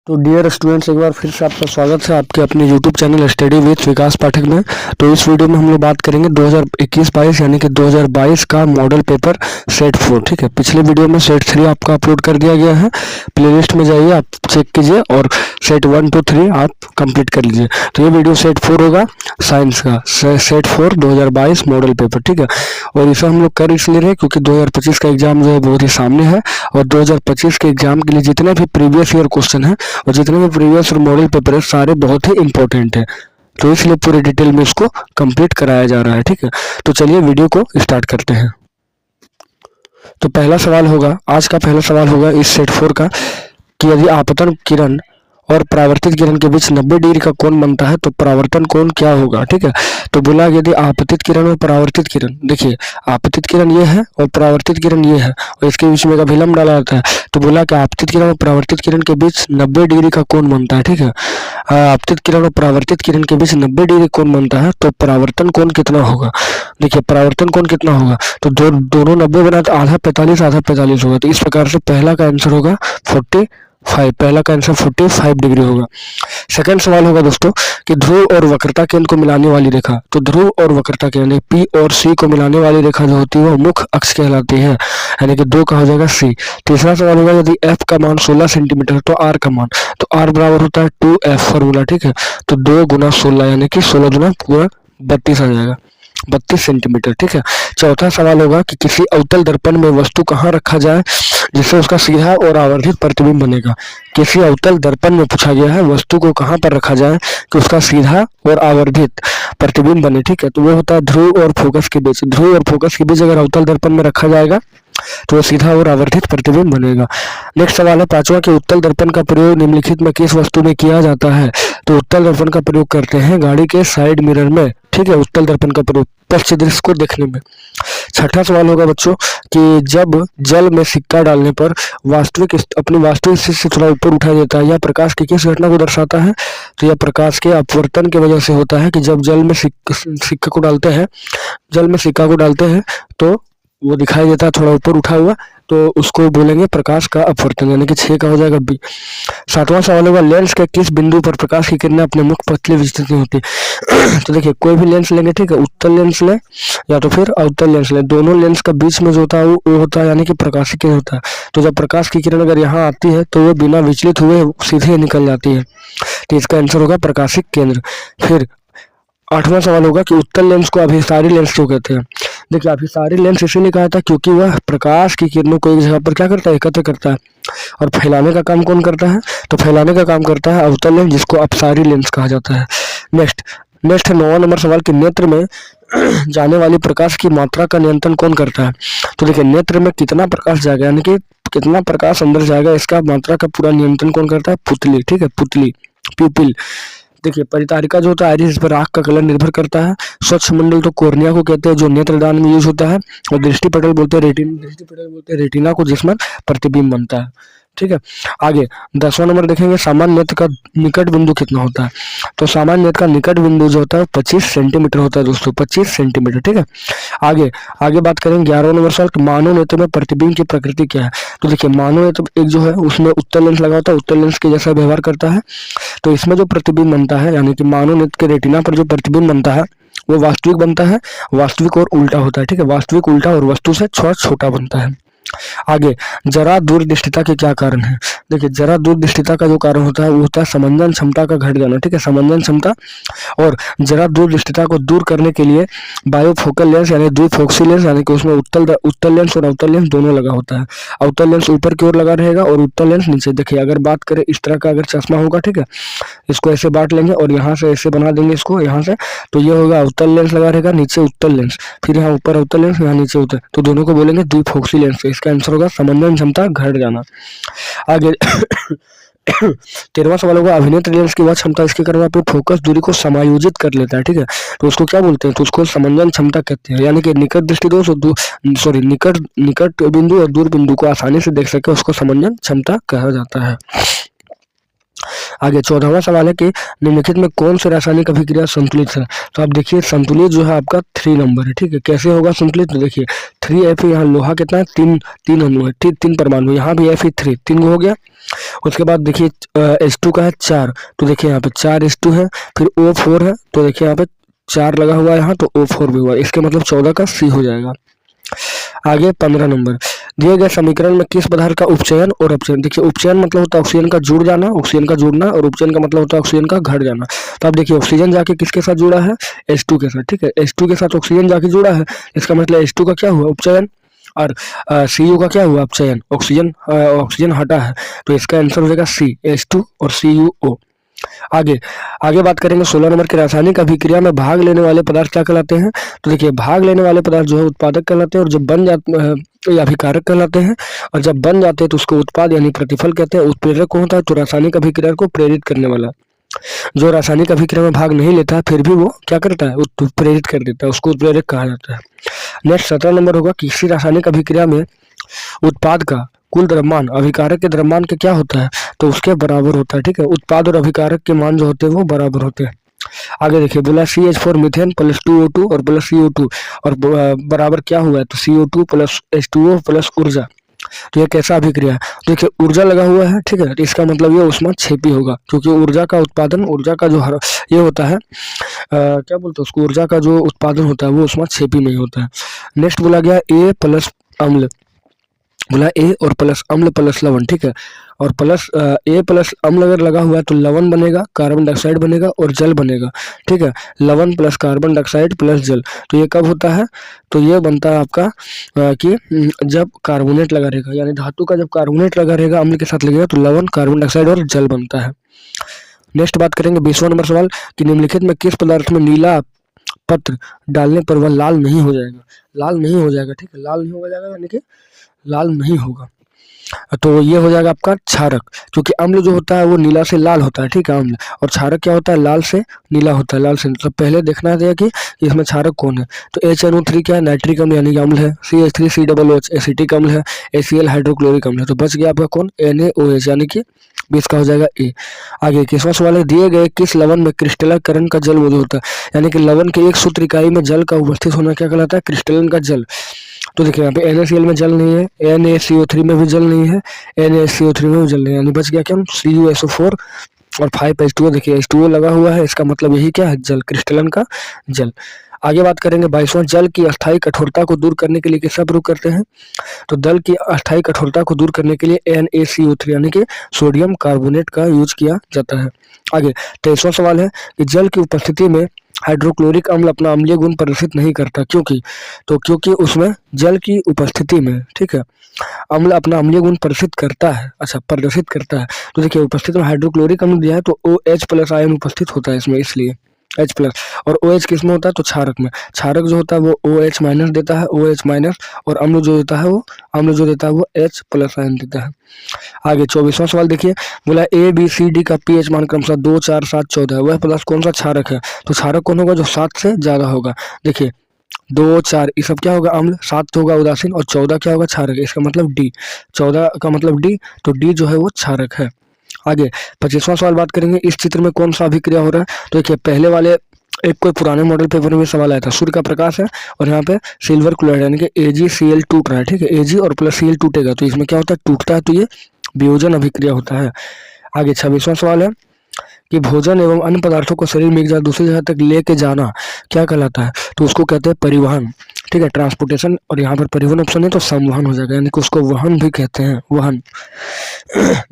तो dear students, एक बार फिर से आपका स्वागत है आपके अपने यूट्यूब चैनल स्टडी विद विकास पाठक में। तो इस वीडियो में हम लोग बात करेंगे 2021-22 यानी कि 2022 का मॉडल पेपर सेट 4। ठीक है, पिछले वीडियो में सेट 3 आपका अपलोड कर दिया गया है। प्लेलिस्ट में जाइए, आप चेक कीजिए और सेट 1 to 3 आप कंप्लीट कर लीजिए। तो ये वीडियो सेट 4 होगा साइंस का, सेट 4 2022 मॉडल पेपर। ठीक है, और इसे हम लोग कर इसलिए रहे क्योंकि 2025 का एग्जाम जो है बहुत ही सामने है, और 2025 के एग्जाम के लिए जितने भी प्रीवियस ईयर क्वेश्चन है और जितने भी प्रीवियस और मॉडल पेपर है सारे बहुत ही इंपॉर्टेंट है, तो इसलिए पूरे डिटेल में इसको कंप्लीट कराया जा रहा है। ठीक है, तो चलिए वीडियो को स्टार्ट करते हैं। तो पहला सवाल होगा, आज का पहला सवाल होगा इस सेट 4 का कि यदि आपतन किरण और परावर्तित किरण के बीच 90 डिग्री का कोण बनता है तो परावर्तन कोण क्या होगा। ठीक है, तो बोला यदि आपतित किरण और परावर्तित किरण, देखिए आपतित किरण ये है और परावर्तित किरण ये है और इसके बीच में का अभिलंब डाला जाता है, तो बोला कि आपतित किरण और परावर्तित किरण के बीच 90 डिग्री का कोण बनता है। ठीक है, आपतित किरण और परावर्तित किरण के बीच 90 डिग्री कोण बनता है तो परावर्तन कोण कितना होगा। देखिए परावर्तन कोण कितना होगा, तो दोनों 90 बना तो आधा 45 होगा। तो इस प्रकार से पहला का आंसर होगा 45, पहला का आंसर 45 डिग्री होगा। सेकंड सवाल होगा दोस्तों कि ध्रुव और वक्रता केंद्र को मिलाने वाली रेखा, तो ध्रुव और वक्रता केंद्र पी और सी को मिलाने वाली रेखा जो होती है वो मुख्य अक्ष कहलाती है, यानी कि 2 का हो जाएगा सी। तीसरा सवाल होगा यदि एफ का मान 16 सेंटीमीटर तो आर का मान, तो आर बराबर होता है 2f फॉर्मूला। ठीक है, तो 2 गुना 16 यानी कि 16 गुना पूरा 32 आ जाएगा, 32 सेंटीमीटर। ठीक है, चौथा सवाल होगा कि किसी अवतल दर्पण में वस्तु कहाँ रखा जाए जिससे उसका सीधा और आवर्धित प्रतिबिंब बनेगा। किसी अवतल दर्पण में पूछा गया है वस्तु को कहाँ पर रखा जाए कि उसका सीधा और आवर्धित प्रतिबिंब बने। ठीक है, तो वो होता है ध्रुव और फोकस के बीच। ध्रुव और फोकस के बीच अगर अवतल दर्पण में रखा जाएगा तो वो सीधा और आवर्धित प्रतिबिंब बनेगा। नेक्स्ट सवाल है पांचवा कि उत्तल दर्पण का प्रयोग निम्नलिखित में किस वस्तु में किया जाता है, तो उत्तल दर्पण का प्रयोग करते हैं गाड़ी के साइड मिरर में। ठीक है, उत्तल दर्पण का प्रयोग पश्च दृश्य को देखने में। छठा सवाल होगा बच्चों कि जब जल में सिक्का डालने पर अपनी वास्तविक स्थिति से थोड़ा ऊपर उठा देता है, यह प्रकाश की किस घटना को दर्शाता है, तो यह प्रकाश के अपवर्तन की वजह से होता है कि जब जल में सिक्का को डालते हैं तो वो दिखाई देता है थोड़ा ऊपर उठा हुआ, तो उसको बोलेंगे प्रकाश का अपवर्तन, यानी कि 6 का हो जाएगा बी। सातवां सवाल होगा लेंस के किस बिंदु पर प्रकाश की किरणें अपने मुख पतली विस्तृत होती है। तो देखिए कोई भी लेंस लेंगे, ठीक है, उत्तल लेंस लें या तो फिर अवतल लेंस लें, दोनों लेंस का बीच में जो होता है वो होता है यानी कि प्रकाशिक केंद्र होता है। तो जब प्रकाश की किरण अगर यहाँ आती है तो वो बिना विचलित हुए सीधे निकल जाती है, तो इसका आंसर होगा प्रकाशिक केंद्र। फिर आठवां सवाल होगा कि उत्तल लेंस को अभिसारी लेंस क्यों कहते हैं। देखिए अभिसारी लेंस इसीलिए कहा था क्योंकि वह प्रकाश की किरणों को एक जगह पर क्या करता है, एकत्र करता है, और फैलाने का काम कौन करता है, तो फैलाने का काम करता है अवतल लेंस, जिसको अपसारी लेंस कहा जाता है। नेक्स्ट 9वां नंबर सवाल कि नेत्र में जाने वाली प्रकाश की मात्रा का नियंत्रण कौन करता है। तो देखिए नेत्र में कितना प्रकाश जाएगा यानी कि कितना प्रकाश अंदर जाएगा, इसका मात्रा का पूरा नियंत्रण कौन करता है, पुतली। ठीक है, पुतली, प्यूपिल। देखिए परितारिका जो होता है आइरिस, इस पर आंख का कलर निर्भर करता है। स्वच्छ मंडल तो कोर्निया को कहते हैं जो नेत्रदान में यूज होता है, और दृष्टिपटल बोलते हैं रेटिना को जिसमें प्रतिबिंब बनता है। ठीक है, आगे 10वां नंबर देखेंगे सामान्य नेत्र का निकट बिंदु कितना होता है। तो सामान्य नेत्र का निकट बिंदु जो होता है 25 सेंटीमीटर होता है दोस्तों, 25 सेंटीमीटर। ठीक है, आगे बात करेंगे 11वां नंबर सवाल मानव नेत्र में प्रतिबिंब की प्रकृति क्या है। तो देखिए मानव नेत्र एक जो है उसमें उत्तल लेंस लगा होता है, उत्तल लेंस के जैसा व्यवहार करता है, तो इसमें जो प्रतिबिंब बनता है यानी कि मानव नेत्र के रेटिना पर जो प्रतिबिंब बनता है वो वास्तविक बनता है, वास्तविक और उल्टा होता है। ठीक है, वास्तविक उल्टा और वस्तु से छोटा बनता है। आगे जरा दूरदृष्टिता के क्या कारण है। देखिए जरा दूरदृष्टिता का जो कारण होता है वो होता है समंजन क्षमता का घट जाना। ठीक है, समंजन क्षमता, और जरा दूरदृष्टिता को दूर करने के लिए बायोफोकल लेंस यानी द्विफोक्सी लेंस, यानी कि उसमें उत्तल लेंस और अवतल लेंस दोनों लगा होता है। अवतल लेंस ऊपर की ओर लगा रहेगा और उत्तल लेंस नीचे। देखिए अगर बात करें इस तरह का अगर चश्मा होगा, ठीक है, इसको ऐसे बांट लेंगे और यहाँ से ऐसे बना देंगे इसको यहाँ से, तो ये होगा अवतल लेंस लगा रहेगा, नीचे उत्तल लेंस, फिर यहाँ ऊपर अवतल लेंस, यहाँ नीचे उत्तल, तो दोनों को बोलेंगे द्विफोक्सी लेंस। इसका आंसर होगा समंजन क्षमता घट जाना। आगे 13वां सवाल होगा अभिनेत्र लेंस की वह क्षमता इसके कारण अपनी फोकस दूरी को समायोजित कर लेता है। ठीक है, तो उसको क्या बोलते हैं, तो उसको समंजन क्षमता कहते हैं, यानी कि निकट दृष्टि दोष और निकट बिंदु और दूर बिंदु को आसानी से देख सके उसको समंजन क्षमता कहा जाता है। आगे 14वां सवाल है कि निम्नलिखित में कौन सी रासायनिक अभिक्रिया संतुलित है। तो आप देखिए संतुलित जो है आपका 3 नंबर है, ठीक है। कैसे होगा संतुलित, तो देखिए 3Fe, यहाँ लोहा कितना है, तीन अणु है, ठीक, 3 परमाणु, यहाँ भी Fe3 3 हो गया। उसके बाद देखिए H2 का है 4, तो देखिए यहाँ पे 4 H2 है, फिर O4 है, तो देखिए यहाँ पे 4 लगा हुआ है, यहाँ तो O4 भी हुआ, इसके मतलब 14 का C हो जाएगा। आगे 15 नंबर, दिए गए समीकरण में किस पदार्थ का उपचयन और अपचयन, देखिए उपचयन मतलब होता है ऑक्सीजन का जुड़ जाना, ऑक्सीजन का जुड़ना, और उपचयन का मतलब होता है ऑक्सीजन का घट जाना। तो आप देखिए ऑक्सीजन जाके किसके साथ जुड़ा है, H2 के साथ, ठीक है। H2 के साथ ऑक्सीजन जाके जुड़ा है, इसका मतलब H2 का क्या हुआ, उपचयन, और Cu का क्या हुआ, अपचयन, ऑक्सीजन हटा है, तो इसका आंसर हो जाएगा C, H2 और CuO। आगे बात करेंगे 16 नंबर की रासायनिक अभिक्रिया में भाग लेने वाले पदार्थ क्या कहलाते हैं। तो देखिए भाग लेने वाले पदार्थ जो है उत्पादक कहलाते हैं, और जब बन जाते हैं अभिकारक कहलाते हैं, और जब बन जाते हैं तो उसको उत्पाद यानी प्रतिफल कहते हैं। उत्प्रेरक कौन होता है, तो रासायनिक अभिक्रिया को प्रेरित करने वाला। जो रासायनिक अभिक्रिया में भाग नहीं लेता है फिर भी वो क्या करता है, प्रेरित कर देता है, उसको उत्प्रेरक कहा जाता है। नेक्स्ट 17 नंबर होगा, किसी रासायनिक अभिक्रिया में उत्पाद का कुल द्रव्यमान अभिकारक के द्रव्यमान के क्या होता है, तो उसके बराबर होता है, ठीक है। उत्पाद और अभिकारक के मान जो होते हैं वो बराबर होते हैं। आगे देखिए बोला CH4 मीथेन प्लस 2O2 और प्लस CO2 और बराबर क्या हुआ है, तो CO2 प्लस H2O प्लस ऊर्जा। तो ये कैसा अभिक्रिया है, देखिए ऊर्जा लगा हुआ है, ठीक है, तो इसका मतलब ये ऊष्माक्षेपी होगा, क्योंकि ऊर्जा का उत्पादन, ऊर्जा का जो ये होता है क्या बोलते हैं उसको, ऊर्जा का जो उत्पादन होता है वो ऊष्माक्षेपी में ही होता है। नेक्स्ट बोला गया A प्लस अम्ल, बोला A और प्लस अम्ल प्लस लवण, ठीक है, और प्लस A प्लस अम्ल अगर लगा हुआ है तो लवण बनेगा, कार्बन डाइऑक्साइड बनेगा और जल बनेगा, ठीक है। लवण प्लस कार्बन डाइऑक्साइड प्लस जल, तो ये कब होता है, तो ये बनता है आपका कि जब कार्बोनेट लगा रहेगा, यानी धातु का जब कार्बोनेट लगा रहेगा अम्ल के साथ लगेगा तो लवण, कार्बन डाइऑक्साइड और जल बनता है। नेक्स्ट बात करेंगे 20वां नंबर सवाल कि निम्नलिखित में किस पदार्थ में नीला पत्र डालने पर वह लाल नहीं हो जाएगा। लाल नहीं हो जाएगा, ठीक है, लाल नहीं हो जाएगा यानी कि लाल नहीं होगा, तो ये हो जाएगा आपका क्षारक, क्योंकि अम्ल जो होता है वो नीला से लाल होता है, ठीक है, अम्ल, और क्षारक क्या होता है, लाल से नीला होता है, लाल से। तो पहले देखना है कि इसमें क्षारक कौन है, तो HNO3 क्या है, नाइट्रिक अम्ल यानी कि अम्ल है, CH3COOH एसिटिक अम्ल है, ACl हाइड्रोक्लोरिक अम्ल है, तो बच गया आपका कौन, NaOH, यानी कि 20 का हो जाएगा A। आगे 21वां सवाल है, दिए गए किस लवण में क्रिस्टलीकरण का जल मौजूद होता है, यानी कि लवण के एक सूत्र इकाई में जल का उपस्थित होना क्या कहलाता है, क्रिस्टलन का जल। तो देखिए यहाँ पे NaCl में जल नहीं है, NaCO3 में भी जल नहीं है, NaCO3 में भी जल नहीं है, यानी बच गया क्या, CuSO4 और 5H2O। देखिए H2O लगा हुआ है, इसका मतलब यही क्या है, जल, क्रिस्टलन का जल। आगे बात करेंगे 22वां, जल की अस्थायी कठोरता को दूर करने के लिए किसका प्रयोग करते हैं, तो जल की अस्थायी कठोरता को दूर करने के लिए NaCO3 यानी कि सोडियम कार्बोनेट का यूज किया जाता है। आगे 23वां सवाल है कि जल की उपस्थिति में हाइड्रोक्लोरिक अम्ल अपना अम्लीय गुण प्रदर्शित नहीं करता, क्योंकि उसमें जल की उपस्थिति में, ठीक है, अम्ल अपना अम्लीय गुण प्रदर्शित करता है, अच्छा प्रदर्शित करता है। तो देखिए उपस्थित में हाइड्रोक्लोरिक अम्ल दिया है तो OH+ आयन उपस्थित होता है इसमें, इसलिए H+, और OH किस में होता है, तो क्षारक में। क्षारक जो होता है वो OH- देता है, OH-, और अम्ल जो देता है वो H+ आयन देता है। आगे 24वां सवाल देखिए, बोला ABCD का pH मान क्रमशः 2, 4, 7, 14 है, वह पदार्थ कौन सा क्षारक है, तो क्षारक कौन होगा, जो 7 से ज्यादा होगा। देखिए 2, 4 ये सब क्या होगा, अम्ल, 7 होगा उदासीन, और 14 क्या होगा, क्षारक, इसका मतलब D, 14 का मतलब D, तो D जो है वो क्षारक है। आगे 25वां सवाल बात करेंगे, इस चित्र में कौन सा अभिक्रिया हो रहा है, तो देखिए पहले वाले एक कोई पुराने मॉडल पेपर में सवाल आया था, सूर्य का प्रकाश है और यहाँ पे सिल्वर क्लोराइड यानी कि AgCl टूट रहा है, ठीक है, Ag और प्लस Cl टूटेगा तो इसमें क्या होता है, टूटता है, तो ये वियोजन अभिक्रिया होता है। आगे 26वां सवाल है कि भोजन एवं अन्य पदार्थों को शरीर में एक जगह दूसरी जगह तक लेके जाना क्या कहलाता है, तो उसको कहते हैं परिवहन, ठीक है, ट्रांसपोर्टेशन, और यहाँ पर परिवहन ऑप्शन है तो संवहन हो जाएगा, यानी कि उसको वहन भी कहते हैं, वहन।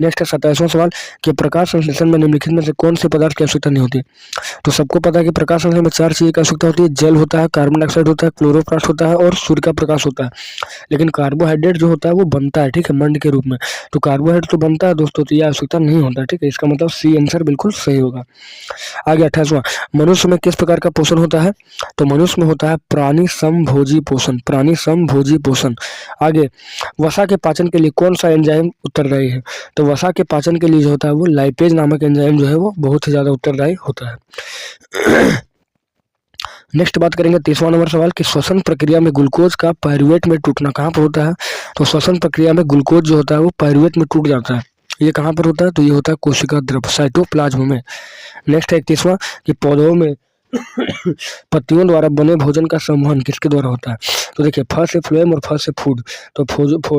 नेक्स्ट है 27वां सवाल कि प्रकाश संश्लेषण में निम्नलिखित में से कौन से पदार्थ की आवश्यकता नहीं होती। तो सबको पता है कि प्रकाश संश्लेषण में 4 चीज़ की आवश्यकता होती है, जल होता है, कार्बन डाइऑक्साइड होता है, क्लोरोप्लास्ट होता है और सूर्य का प्रकाश होता है। लेकिन कार्बोहाइड्रेट जो होता है वो बनता है, ठीक है, मंड के रूप में, तो कार्बोहाइड्रेट तो बनता है दोस्तों, तो यह आवश्यकता नहीं होता, ठीक है, इसका मतलब C आंसर बिल्कुल सही होगा। आगे 28वां, मनुष्य में किस प्रकार का पोषण होता है, तो मनुष्य में होता है प्राणी समभोजी पोषण, प्राणी समभोजी पोषण। आगे वसा के पाचन के लिए कौन सा एंजाइम उत्तरदायी है, तो वसा के पाचन के लिए जो होता है वो लाइपेज नामक एंजाइम जो है वो बहुत ही ज्यादा उत्तरदायी होता है। नेक्स्ट बात करेंगे 30वां नंबर सवाल कि श्वसन प्रक्रिया में ग्लूकोज का पायरुवेट में टूटना कहाँ पर होता है, तो श्वसन प्रक्रिया में ग्लूकोज जो होता है वो पायरुवेट में टूट जाता है, ये कहाँ पर होता है? तो ये होता है कोशिका द्रव साइटोप्लाज्म में। नेक्स्ट है 31वां कि पौधों में पत्तियों द्वारा बने भोजन का संवहन किसके द्वारा होता है? तो देखिए फ से फ्लोएम और फ से फूड। तो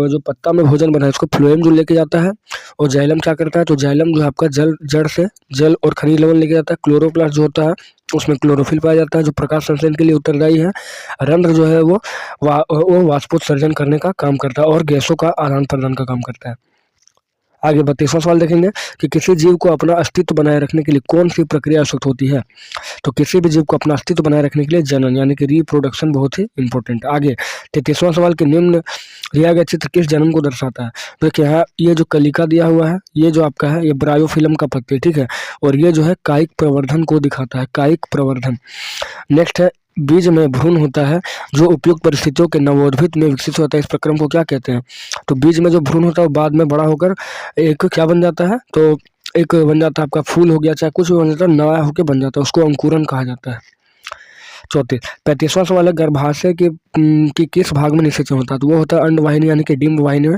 जो पत्ता में भोजन बना है उसको फ्लोएम जो लेके जाता है, और जाइलम क्या करता है? तो जाइलम जो है आपका जड़ से जल और खनिज लवण लेके जाता है। क्लोरोप्लास्ट जो होता है उसमें क्लोरोफिल पाया जाता है जो प्रकाश संश्लेषण के लिए उत्तरदायी है। रंध्र जो है वो वाष्पोत्सर्जन करने का काम करता है और गैसों का आदान प्रदान का काम करता है। आगे 32वां सवाल देखेंगे कि किसी जीव को अपना अस्तित्व बनाए रखने के लिए कौन सी प्रक्रिया आवश्यक होती है? तो किसी भी जीव को अपना अस्तित्व बनाए रखने के लिए जनन यानी कि रिप्रोडक्शन बहुत ही इंपॉर्टेंट। आगे 33वां सवाल के निम्न दिया गया चित्र किस जनन को दर्शाता है? तो देखिए यहाँ ये जो कलिका दिया हुआ है, ये जो आपका है ये ब्रायोफिल्म का पत्ती, ठीक है, और ये जो है कायिक प्रवर्धन को दिखाता है, कायिक प्रवर्धन। नेक्स्ट है बीज में भ्रूण होता है जो उपयुक्त परिस्थितियों के नवोद्भिद में विकसित होता है, इस प्रक्रम को क्या कहते हैं? तो बीज में जो भ्रूण होता है वो बाद में बड़ा होकर एक क्या बन जाता है? तो एक बन जाता है आपका फूल हो गया, चाहे कुछ भी बन जाता है, नया होकर बन जाता है, उसको अंकुरन कहा जाता है। 35वां सवाल है गर्भाशय की किस भाग में निषेचन होता है? तो वो होता है अंडवाहिनी यानी कि डिम्ब वाहिनी में,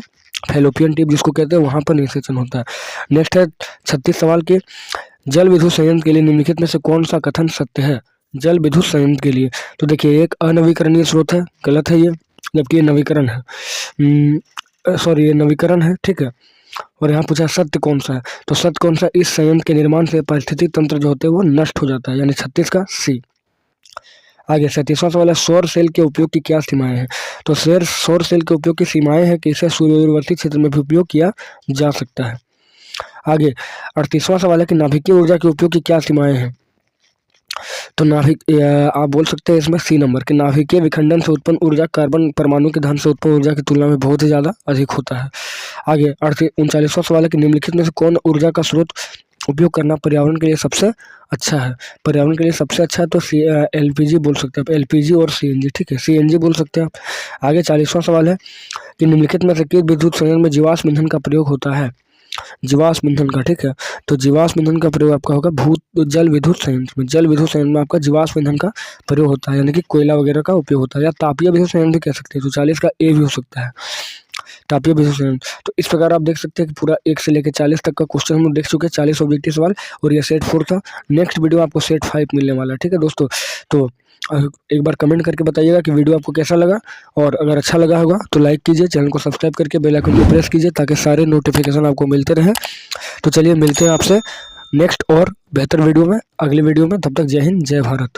फैलोपियन ट्यूब जिसको कहते हैं, वहां पर निषेचन होता है। नेक्स्ट है 36 सवाल के जल विद्युत संयंत्र के लिए निम्नलिखित में से कौन सा कथन सत्य है? जल विद्युत संयंत्र के लिए तो देखिए एक अनवीकरणीय स्रोत है, गलत है ये, जबकि ये नवीकरण है, ये नवीकरण है, ठीक है। और यहाँ पूछा सत्य कौन सा है? तो सत्य कौन सा? इस संयंत्र के निर्माण से पारिस्थितिक तंत्र जो होते हैं वो नष्ट हो जाता है, यानी 36 का सी। आगे 37वां सवाल है सौर सेल के उपयोग की क्या सीमाएं हैं? तो सौर सेल के उपयोग की सीमाएं हैं कि इसे सूर्यवर्ती क्षेत्र में भी उपयोग किया जा सकता है। आगे 38वां सवाल है कि नाभिकीय ऊर्जा के उपयोग की क्या सीमाएं हैं? तो आप बोल सकते हैं इसमें सी नंबर के नाभिकीय विखंडन से उत्पन्न ऊर्जा कार्बन परमाणु के दहन से उत्पन्न ऊर्जा की तुलना में बहुत ही ज्यादा अधिक होता है। आगे 39वां सवाल है कि निम्नलिखित में से कौन ऊर्जा का स्रोत उपयोग करना पर्यावरण के लिए सबसे अच्छा है? पर्यावरण के लिए सबसे अच्छा है तो एलपीजी बोल सकते हैं, एलपीजी और सीएनजी, ठीक है, सीएनजी बोल सकते हैं आप। आगे 40वां सवाल है कि निम्नलिखित में से किस विद्युत संयंत्र में जीवाश्म ईंधन का प्रयोग होता है? जीवाश्म ईंधन का, ठीक है, तो जीवाश्म ईंधन का प्रयोग आपका होगा जल विद्युत संयंत्र में। जल विद्युत संयंत्र में आपका जीवाश्म ईंधन का प्रयोग होता है, यानी कि कोयला वगैरह का उपयोग होता है, या तापीय विद्युत संयंत्र कह सकते हैं। तो 40 का ए भी हो सकता है, तापीय विद्युत संयंत्र। तो इस प्रकार आप देख सकते हैं कि पूरा 1 से लेकर 40 तक का क्वेश्चन हम लोग देख चुके हैं, 40 ऑब्जेक्टिव सवाल, और ये सेट 4 था। नेक्स्ट वीडियो आपको सेट 5 मिलने वाला है, ठीक है दोस्तों। तो एक बार कमेंट करके बताइएगा कि वीडियो आपको कैसा लगा, और अगर अच्छा लगा होगा तो लाइक कीजिए, चैनल को सब्सक्राइब करके बेल आइकन को प्रेस कीजिए ताकि सारे नोटिफिकेशन आपको मिलते रहें। तो चलिए मिलते हैं आपसे नेक्स्ट और बेहतर वीडियो में, अगले वीडियो में। तब तक जय हिंद, जय भारत।